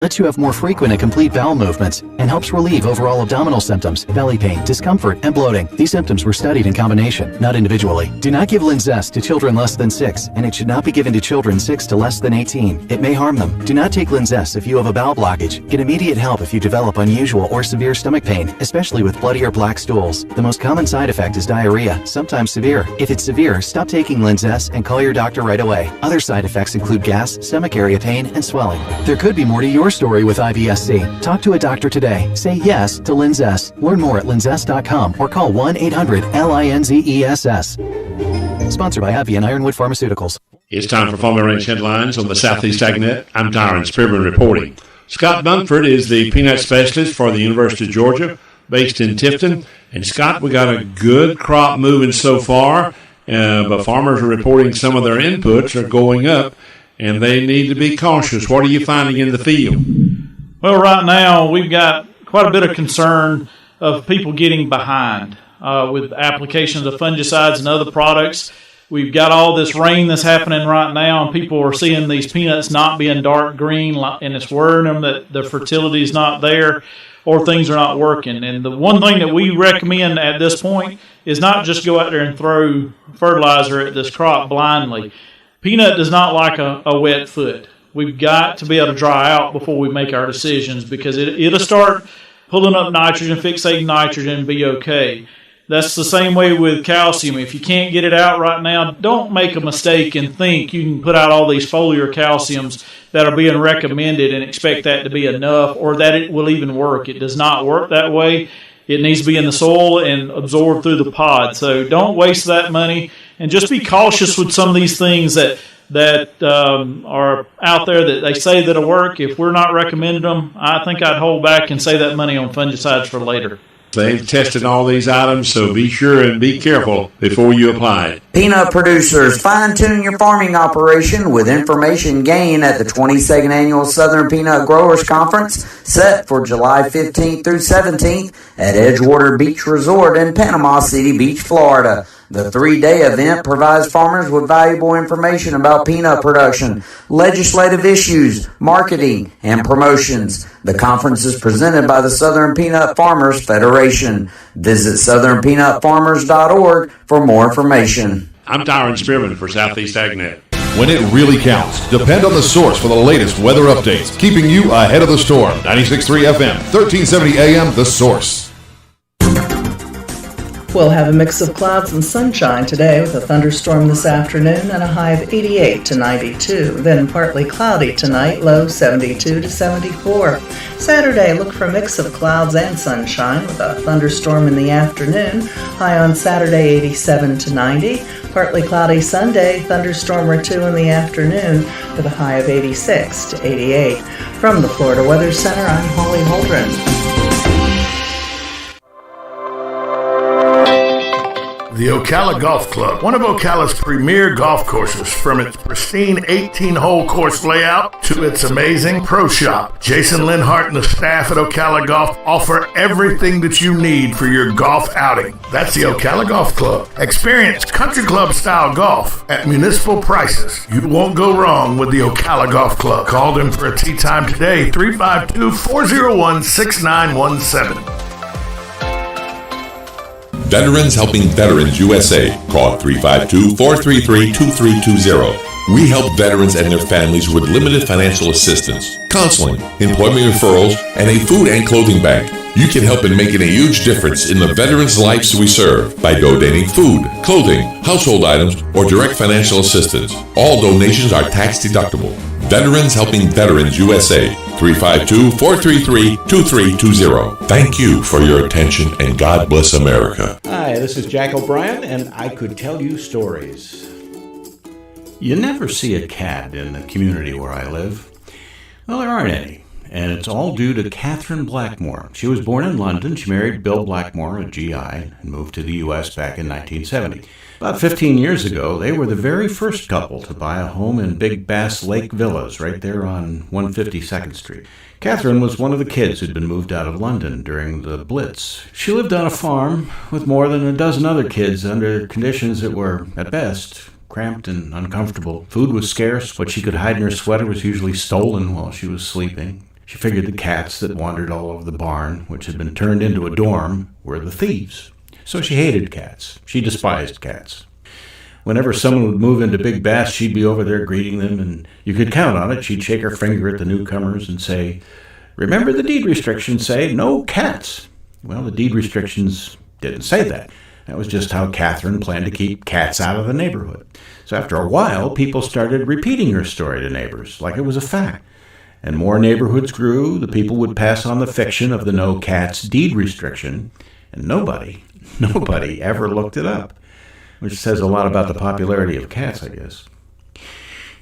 lets you have more frequent and complete bowel movements and helps relieve overall abdominal symptoms, belly pain, discomfort, and bloating. These symptoms were studied in combination, not individually. Do not give Linzess to children less than 6, and it should not be given to children 6 to less than 18. It may harm them. Do not take Linzess if you have a bowel blockage. Get immediate help if you develop unusual or severe stomach pain, especially with bloody or black stools. The most common side effect is diarrhea, sometimes severe. If it's severe, stop taking Linzess and call your doctor right away. Other side effects include gas, stomach area pain, and swelling. There could be more to your story with IBS-C. Talk to a doctor today. Say yes to Linzess. Learn more at linzess.com or call 1-800-LINZESS. Sponsored by AbbVie and Ironwood Pharmaceuticals. It's time for Farmer Ranch Headlines on the Southeast AgNet. I'm Tyron Spearman reporting. Scott Bunford is the peanut specialist for the University of Georgia, based in Tifton. And Scott, we got a good crop moving so far, but farmers are reporting some of their inputs are going up, and they need to be cautious. What are you finding in the field? Well, right now we've got quite a bit of concern of people getting behind with applications of fungicides and other products. We've got all this rain that's happening right now, and people are seeing these peanuts not being dark green, and it's worrying them that the fertility is not there or things are not working. And the one thing that we recommend at this point is not just go out there and throw fertilizer at this crop blindly. Peanut does not like a wet foot. We've got to be able to dry out before we make our decisions, because it'll start pulling up nitrogen, fixating nitrogen, and be okay. That's the same way with calcium. If you can't get it out right now, don't make a mistake and think you can put out all these foliar calciums that are being recommended and expect that to be enough or that it will even work. It does not work that way. It needs to be in the soil and absorbed through the pod. So don't waste that money, and just be cautious with some of these things that are out there that they say that'll work. If we're not recommending them, I think I'd hold back and save that money on fungicides for later. They've tested all these items, so be sure and be careful before you apply it. Peanut producers, fine-tune your farming operation with information gained at the 22nd Annual Southern Peanut Growers Conference, set for July 15th through 17th at Edgewater Beach Resort in Panama City Beach, Florida. The 3-day event provides farmers with valuable information about peanut production, legislative issues, marketing, and promotions. The conference is presented by the Southern Peanut Farmers Federation. Visit southernpeanutfarmers.org for more information. I'm Tyron Spearman for Southeast AgNet. When it really counts, depend on the source for the latest weather updates, keeping you ahead of the storm. 96.3 FM, 1370 AM, The Source. We'll have a mix of clouds and sunshine today with a thunderstorm this afternoon and a high of 88 to 92. Then partly cloudy tonight, low 72 to 74. Saturday, look for a mix of clouds and sunshine with a thunderstorm in the afternoon. High on Saturday, 87 to 90. Partly cloudy Sunday, thunderstorm or two in the afternoon with a high of 86 to 88. From the Florida Weather Center, I'm Holly Holdren. The Ocala Golf Club, one of Ocala's premier golf courses, from its pristine 18-hole course layout to its amazing pro shop. Jason Linhart and the staff at Ocala Golf offer everything that you need for your golf outing. That's the Ocala Golf Club. Experience country club style golf at municipal prices. You won't go wrong with the Ocala Golf Club. Call them for a tee time today, 352-401-6917. Veterans Helping Veterans USA. Call 352-433-2320. We help veterans and their families with limited financial assistance, counseling, employment referrals, and a food and clothing bank. You can help in making a huge difference in the veterans' lives we serve by donating food, clothing, household items, or direct financial assistance. All donations are tax deductible. Veterans Helping Veterans USA. 352-433-2320. Thank you for your attention, and God bless America. Hi, this is Jack O'Brien, and I could tell you stories. You never see a cat in the community where I live. Well, there aren't any, and it's all due to Catherine Blackmore. She was born in London. She married Bill Blackmore, a GI, and moved to the U.S. back in 1970. About 15 years ago, they were the very first couple to buy a home in Big Bass Lake Villas right there on 152nd Street. Catherine was one of the kids who'd been moved out of London during the Blitz. She lived on a farm with more than a dozen other kids under conditions that were, at best, cramped and uncomfortable. Food was scarce. What she could hide in her sweater was usually stolen while she was sleeping. She figured the cats that wandered all over the barn, which had been turned into a dorm, were the thieves. So she hated cats. She despised cats. Whenever someone would move into Big Bass, she'd be over there greeting them, and you could count on it. She'd shake her finger at the newcomers and say, "Remember the deed restrictions say no cats." Well, the deed restrictions didn't say that. That was just how Catherine planned to keep cats out of the neighborhood. So after a while, people started repeating her story to neighbors like it was a fact. And more neighborhoods grew. The people would pass on the fiction of the no cats deed restriction, and nobody ever looked it up, which says a lot about the popularity of cats, I guess.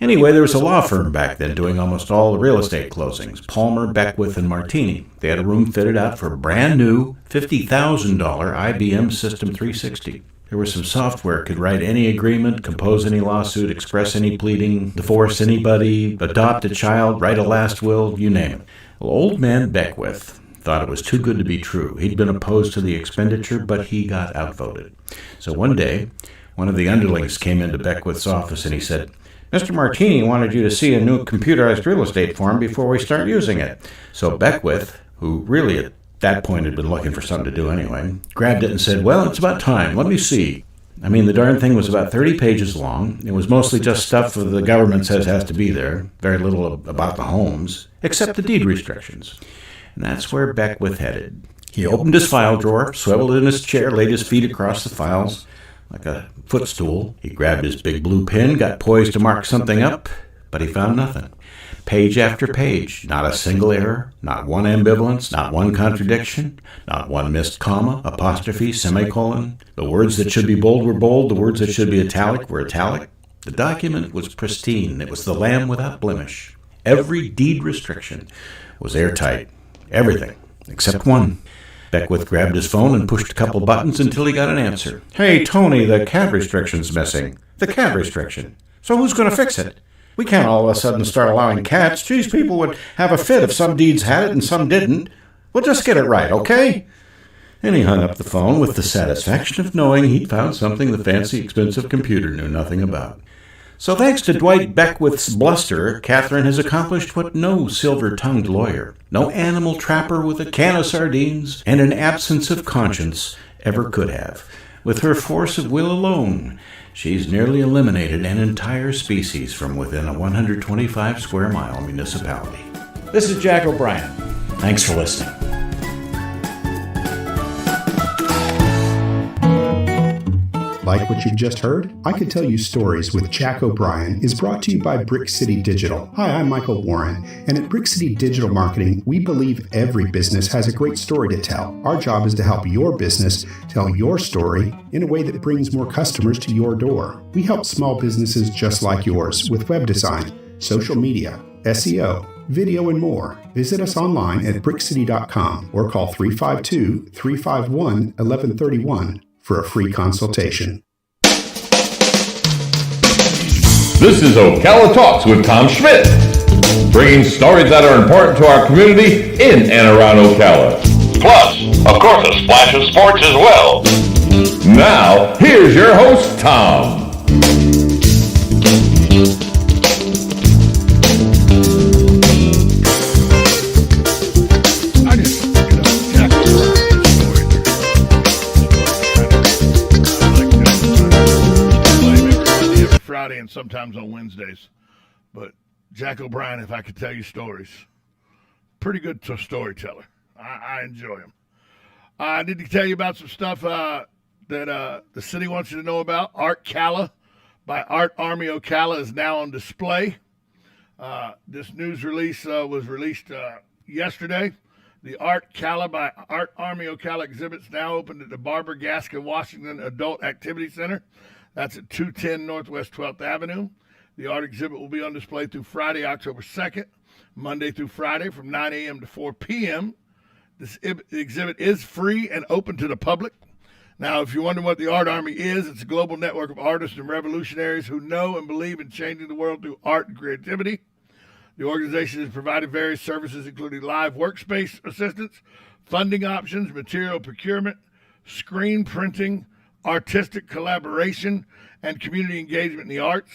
Anyway, there was a law firm back then doing almost all the real estate closings, Palmer, Beckwith, and Martini. They had a room fitted out for a brand new $50,000 IBM System 360. There was some software could write any agreement, compose any lawsuit, express any pleading, divorce anybody, adopt a child, write a last will, you name it. Well, old man Beckwith thought it was too good to be true. He'd been opposed to the expenditure, but he got outvoted. So one day, one of the underlings came into Beckwith's office and he said, "Mr. Martini wanted you to see a new computerized real estate form before we start using it." So Beckwith, who really at that point had been looking for something to do anyway, grabbed it and said, "Well, it's about time. Let me see." I mean, the darn thing was about 30 pages long. It was mostly just stuff that the government says has to be there. Very little about the homes, except the deed restrictions. And that's where Beckwith headed. He opened his file drawer, swiveled in his chair, laid his feet across the files like a footstool. He grabbed his big blue pen, got poised to mark something up, but he found nothing. Page after page, not a single error, not one ambivalence, not one contradiction, not one missed comma, apostrophe, semicolon. The words that should be bold were bold, the words that should be italic were italic. The document was pristine. It was the lamb without blemish. Every deed restriction was airtight. Everything, except one. Beckwith grabbed his phone and pushed a couple buttons until he got an answer. "Hey, Tony, the cat restriction's missing." "The cat restriction? So who's going to fix it? We can't all of a sudden start allowing cats. Geez, people would have a fit if some deeds had it and some didn't. We'll just get it right, okay?" And he hung up the phone with the satisfaction of knowing he'd found something the fancy, expensive computer knew nothing about. So thanks to Dwight Beckwith's bluster, Catherine has accomplished what no silver-tongued lawyer, no animal trapper with a can of sardines and an absence of conscience ever could have. With her force of will alone, she's nearly eliminated an entire species from within a 125-square-mile municipality. This is Jack O'Brien. Thanks for listening. Like what you've just heard? I Could Tell You Stories with Jack O'Brien is brought to you by Brick City Digital. Hi, I'm Michael Warren, and at Brick City Digital Marketing, we believe every business has a great story to tell. Our job is to help your business tell your story in a way that brings more customers to your door. We help small businesses just like yours with web design, social media, SEO, video, and more. Visit us online at brickcity.com or call 352-351-1131 for a free consultation. This is Ocala Talks with Tomschmidt, bringing stories that are important to our community in and around Ocala. Plus, of course, a splash of sports as well. Now, here's your host, Tom. Friday and sometimes on Wednesdays. But Jack O'Brien, if I could tell you stories, pretty good storyteller. I enjoy him. I need to tell you about some stuff that the city wants you to know about. Art Cala by Art Army Ocala is now on display. This news release was released yesterday. The Art Cala by Art Army Ocala exhibit's now open at the Barbara Gaskin Washington Adult Activity Center. That's at 210 Northwest 12th Avenue. The art exhibit will be on display through Friday, October 2nd, Monday through Friday from 9 a.m. to 4 p.m. This exhibit is free and open to the public. Now, if you're wondering what the Art Army is, it's a global network of artists and revolutionaries who know and believe in changing the world through art and creativity. The organization has provided various services, including live workspace assistance, funding options, material procurement, screen printing, artistic collaboration, and community engagement in the arts.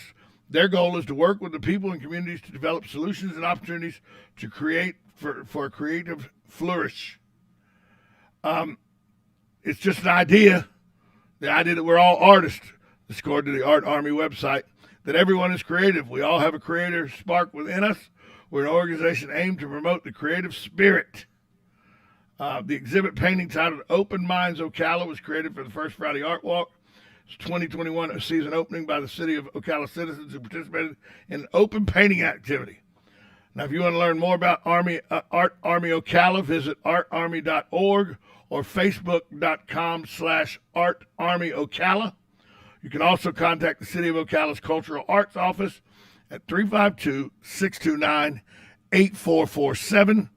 Their goal is to work with the people and communities to develop solutions and opportunities to create for a creative flourish. It's just an idea. The idea that we're all artists, according to the Art Army website, that everyone is creative. We all have a creative spark within us. We're an organization aimed to promote the creative spirit. The exhibit painting titled Open Minds Ocala was created for the First Friday Art Walk. It's 2021 season opening by the City of Ocala citizens who participated in an open painting activity. Now, if you want to learn more about Art Army Ocala, visit artarmy.org or facebook.com/Art Army Ocala. You can also contact the City of Ocala's Cultural Arts Office at 352-629-8447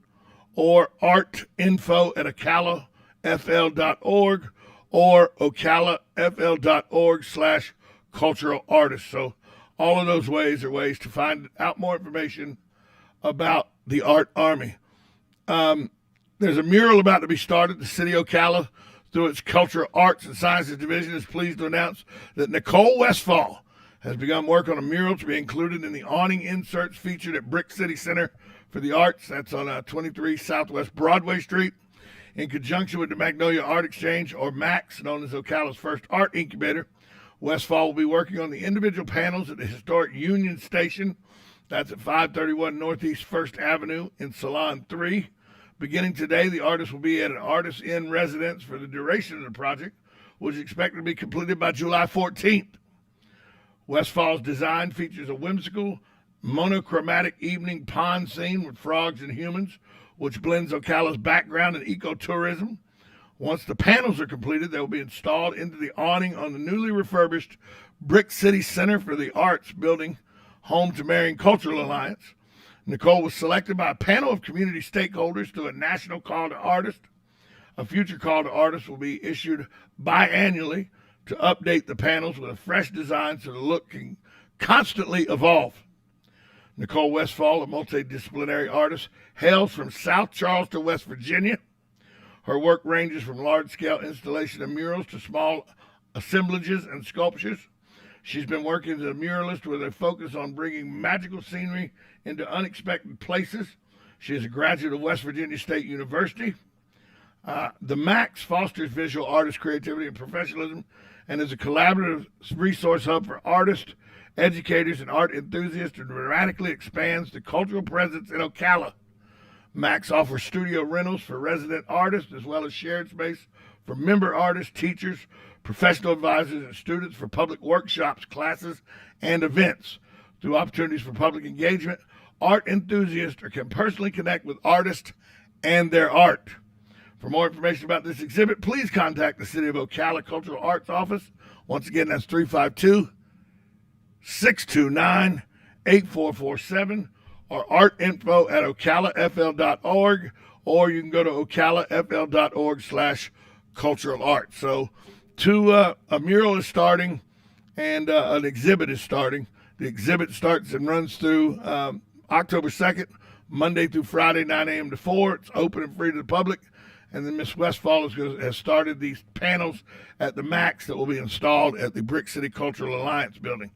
or artinfo@ocalafl.org or ocalafl.org/cultural artists. So all of those ways are ways to find out more information about the Art Army. There's a mural about to be started. The City of Ocala, through its Cultural Arts and Sciences Division, is pleased to announce that Nicole Westfall has begun work on a mural to be included in the awning inserts featured at Brick City Center for the Arts. That's on 23 Southwest Broadway Street. In conjunction with the Magnolia Art Exchange, or MAX, known as Ocala's first art incubator, Westfall will be working on the individual panels at the historic Union Station. That's at 531 Northeast 1st Avenue in Salon 3. Beginning today, the artist will be at an Artist Inn residence for the duration of the project, which is expected to be completed by July 14th. Westfall's design features a whimsical, monochromatic evening pond scene with frogs and humans, which blends Ocala's background in ecotourism. Once the panels are completed, they will be installed into the awning on the newly refurbished Brick City Center for the Arts building, home to Marion Cultural Alliance. Nicole was selected by a panel of community stakeholders to a national call to artists. A future call to artists will be issued biannually to update the panels with a fresh design so the look can constantly evolve. Nicole Westfall, a multidisciplinary artist, hails from South Charleston, West Virginia. Her work ranges from large-scale installation of murals to small assemblages and sculptures. She's been working as a muralist with a focus on bringing magical scenery into unexpected places. She is a graduate of West Virginia State University. The MAX fosters visual artist creativity and professionalism and is a collaborative resource hub for artists, educators, and art enthusiasts, and dramatically expands the cultural presence in Ocala. MAX offers studio rentals for resident artists as well as shared space for member artists, teachers, professional advisors, and students for public workshops, classes, and events. Through opportunities for public engagement, art enthusiasts can personally connect with artists and their art. For more information about this exhibit, please contact the City of Ocala Cultural Arts Office. Once again, that's 352-629-8447 or artinfo@ocalafl.org, or you can go to ocalafl.org/cultural art. So a mural is starting and an exhibit is starting. The exhibit starts and runs through October 2nd, Monday through Friday, 9 a.m. to 4. It's open and free to the public. And then Ms. Westfall has started these panels at the MAX that will be installed at the Brick City Cultural Alliance building.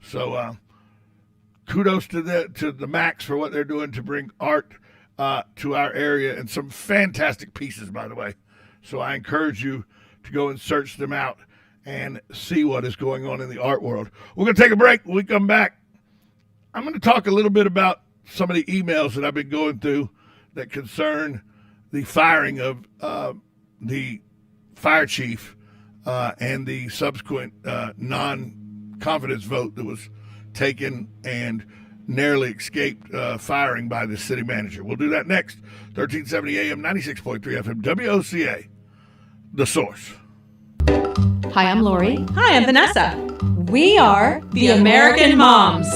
So kudos to the MAX for what they're doing to bring art to our area, and some fantastic pieces, by the way. So I encourage you to go and search them out and see what is going on in the art world. We're going to take a break. When we come back, I'm going to talk a little bit about some of the emails that I've been going through that concern the firing of the fire chief and the subsequent non-confidence vote that was taken and narrowly escaped firing by the city manager. We'll do that next. 1370 AM, 96.3 FM, WOCA, The Source. Hi, I'm Lori. Hi, I'm Vanessa. We are the American Moms.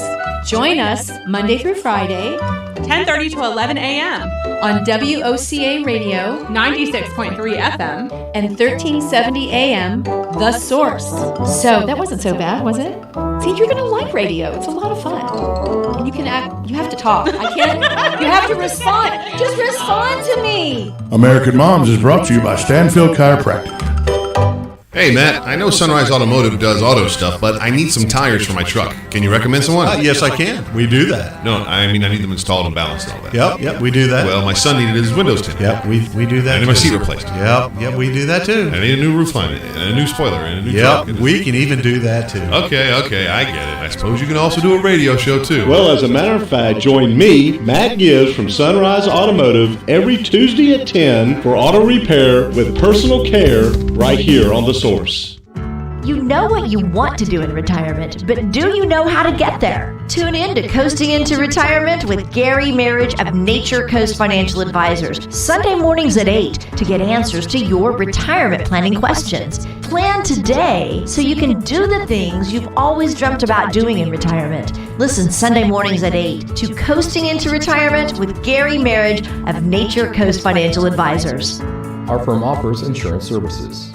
Join us Monday through Friday, 10:30 to 11 a.m. on WOCA Radio, 96.3 FM, and 1370 AM, The Source. So that wasn't so bad, was it? See, you're going to like radio. It's a lot of fun. And you have to talk. I can't, you have to respond. Just respond to me. American Moms is brought to you by Stanfield Chiropractic. Hey, Matt, I know Sunrise Automotive does auto stuff, but I need some tires for my truck. Can you recommend someone? Yes, I can. We do that. No, I mean I need them installed and balanced and all that. Yep, we do that. Well, my son needed his windows tinted. Yep, we do that. I need my seat replaced. Yep, we do that too. I need a new roof line and a new spoiler and a new truck. Yep, we can even do that too. Okay, I get it. I suppose you can also do a radio show too. Well, as a matter of fact, join me, Matt Gibbs from Sunrise Automotive, every Tuesday at 10 for auto repair with personal care right here on The Source. You know what you want to do in retirement, but do you know how to get there? Tune in to Coasting into Retirement with Gary Marriage of Nature Coast Financial Advisors, Sunday mornings at 8 to get answers to your retirement planning questions. Plan today so you can do the things you've always dreamt about doing in retirement. Listen Sunday mornings at 8 to Coasting into Retirement with Gary Marriage of Nature Coast Financial Advisors. Our firm offers insurance services.